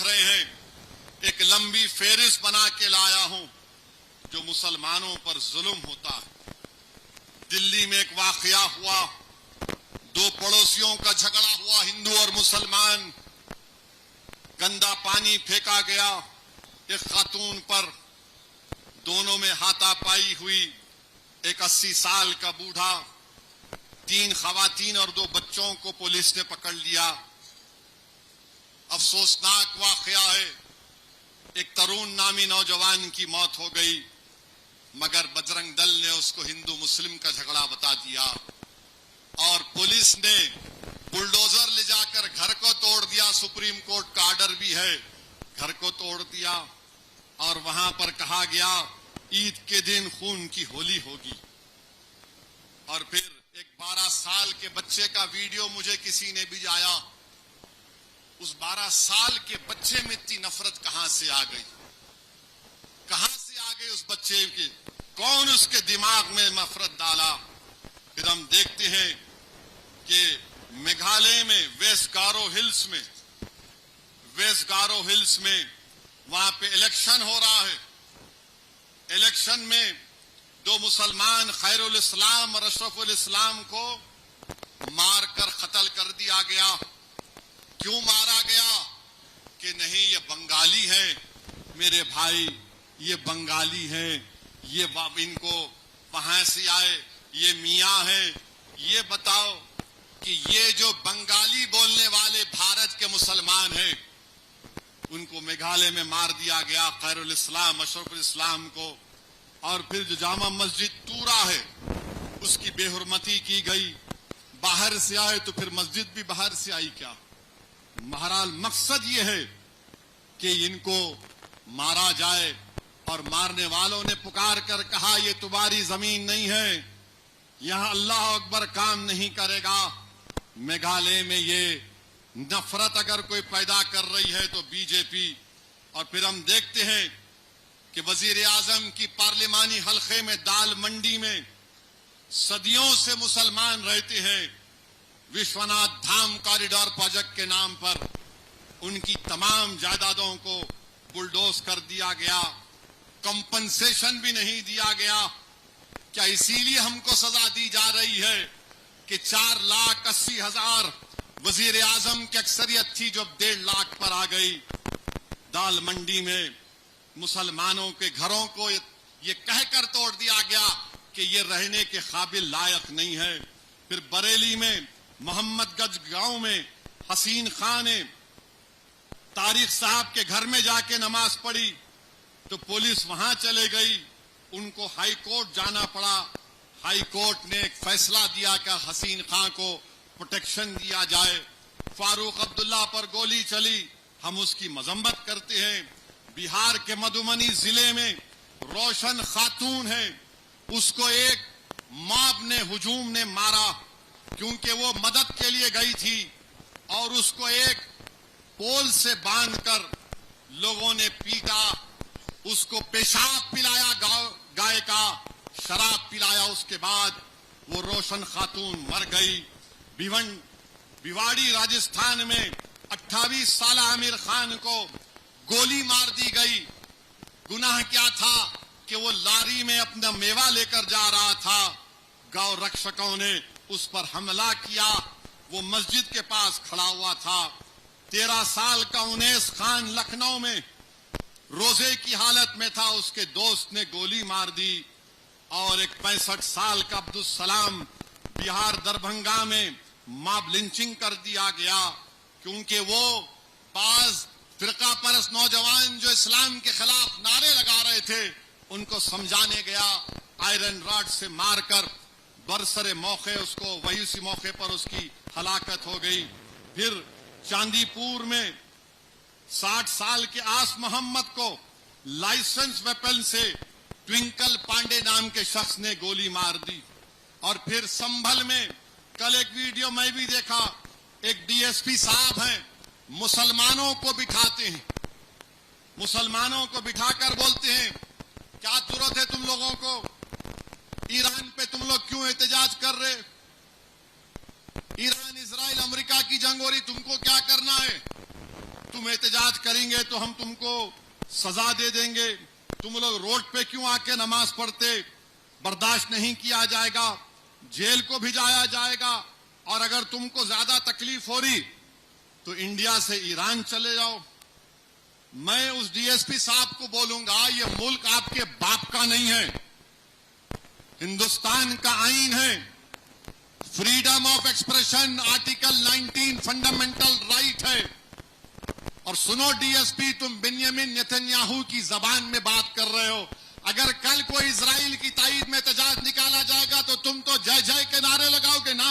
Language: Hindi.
देख रहे हैं, एक लंबी फेहरिस्त बना के लाया हूं जो मुसलमानों पर जुल्म होता है। दिल्ली में एक वाकया हुआ, दो पड़ोसियों का झगड़ा हुआ, हिंदू और मुसलमान। गंदा पानी फेंका गया एक खातून पर, दोनों में हाथापाई हुई। एक 80 साल का बूढ़ा, 3 खवातीन और 2 बच्चों को पुलिस ने पकड़ लिया। अफसोसनाक वाकया है, एक तरुण नामी नौजवान की मौत हो गई, मगर बजरंग दल ने उसको हिंदू मुस्लिम का झगड़ा बता दिया और पुलिस ने बुलडोजर ले जाकर घर को तोड़ दिया। सुप्रीम कोर्ट का ऑर्डर भी है, घर को तोड़ दिया और वहां पर कहा गया ईद के दिन खून की होली होगी। और फिर एक 12 साल के बच्चे का वीडियो मुझे किसी ने भेजा। उस 12 साल के बच्चे में इतनी नफरत कहां से आ गई, कहां से आ गई उस बच्चे की? कौन उसके दिमाग में नफरत डाला? फिर हम देखते हैं कि मेघालय में वेस्ट गारो हिल्स में वहां पे इलेक्शन हो रहा है। इलेक्शन में 2 मुसलमान खैरुल इस्लाम और अशरफुल इस्लाम को मारकर कत्ल कर दिया गया। क्यों मारा गया? कि नहीं ये बंगाली है मेरे भाई, ये बंगाली हैं, ये इनको वहां से आए, ये मियां हैं। ये बताओ कि ये जो बंगाली बोलने वाले भारत के मुसलमान हैं, उनको मेघालय में मार दिया गया, खैरुल इस्लाम अशरफुल इस्लाम को। और फिर जो जामा मस्जिद तूरा है उसकी बेहुरमती की गई। बाहर से आए तो फिर मस्जिद भी बाहर से आई क्या? बहरहाल मकसद ये है कि इनको मारा जाए। और मारने वालों ने पुकार कर कहा ये तुम्हारी जमीन नहीं है, यहां अल्लाह अकबर काम नहीं करेगा। मेघालय में ये नफरत अगर कोई पैदा कर रही है तो बीजेपी। और फिर हम देखते हैं कि वजीर आजम की पार्लिमानी हलके में दाल मंडी में सदियों से मुसलमान रहते हैं। विश्वनाथ धाम कॉरिडोर प्रोजेक्ट के नाम पर उनकी तमाम जायदादों को बुलडोज कर दिया गया, कंपनसेशन भी नहीं दिया गया। क्या इसीलिए हमको सजा दी जा रही है कि 4,80,000 वजीर आजम की अक्सरियत थी जो 1.5 लाख पर आ गई? दाल मंडी में मुसलमानों के घरों को ये कहकर तोड़ दिया गया कि ये रहने के काबिल लायक नहीं है। फिर बरेली में मोहम्मदगंज गांव में हसीन खां ने तारिक साहब के घर में जाके नमाज पढ़ी तो पुलिस वहां चले गई, उनको हाई कोर्ट जाना पड़ा। हाई कोर्ट ने एक फैसला दिया कि हसीन खां को प्रोटेक्शन दिया जाए। फारूक अब्दुल्ला पर गोली चली, हम उसकी मजम्मत करते हैं। बिहार के मधुबनी जिले में रोशन खातून है, उसको एक मॉब ने हुजूम ने मारा क्योंकि वो मदद के लिए गई थी और उसको एक पोल से बांधकर लोगों ने पीटा, उसको पेशाब पिलाया, गाय का शराब पिलाया। उसके बाद वो रोशन खातून मर गई। भिवाड़ी राजस्थान में 28 साल आमिर खान को गोली मार दी गई। गुनाह क्या था कि वो लारी में अपना मेवा लेकर जा रहा था, गौ रक्षकों ने उस पर हमला किया। वो मस्जिद के पास खड़ा हुआ था। 13 साल का उनैस खान लखनऊ में रोजे की हालत में था, उसके दोस्त ने गोली मार दी। और एक 65 साल का अब्दुल सलाम बिहार दरभंगा में मॉब लिंचिंग कर दिया गया क्योंकि वो बाज फिरका परस्त नौजवान जो इस्लाम के खिलाफ नारे लगा रहे थे उनको समझाने गया, आयरन रॉड से मारकर बरसरे मौके उसको वही उसी मौके पर उसकी हलाकत हो गई। फिर चांदीपुर में 60 साल के आस मोहम्मद को लाइसेंस वेपन से ट्विंकल पांडे नाम के शख्स ने गोली मार दी। और फिर संभल में कल एक वीडियो मैं भी देखा, एक डीएसपी साहब हैं, मुसलमानों को बिठाते हैं, मुसलमानों को बिठाकर बोलते हैं क्या जरूरत है तुम लोगों को, ईरान पे तुम लोग क्यों एहतजाज कर रहे? ईरान इजराइल अमेरिका की जंग हो रही, तुमको क्या करना है? तुम एहतजाज करेंगे तो हम तुमको सजा दे देंगे, तुम लोग रोड पे क्यों आके नमाज पढ़ते, बर्दाश्त नहीं किया जाएगा, जेल को भिजाया जाएगा, और अगर तुमको ज्यादा तकलीफ हो रही तो इंडिया से ईरान चले जाओ। मैं उस डीएसपी साहब को बोलूंगा, ये मुल्क आपके बाप का नहीं है, हिंदुस्तान का आईन है, freedom of expression article 19 fundamental right है। और सुनो डीएसपी, तुम बिन्यामिन नेतन्याहू की जबान में बात कर रहे हो। अगर कल कोई इजराइल की ताईद में एहतजाज निकाला जाएगा तो तुम तो जय जय के नारे लगाओगे ना।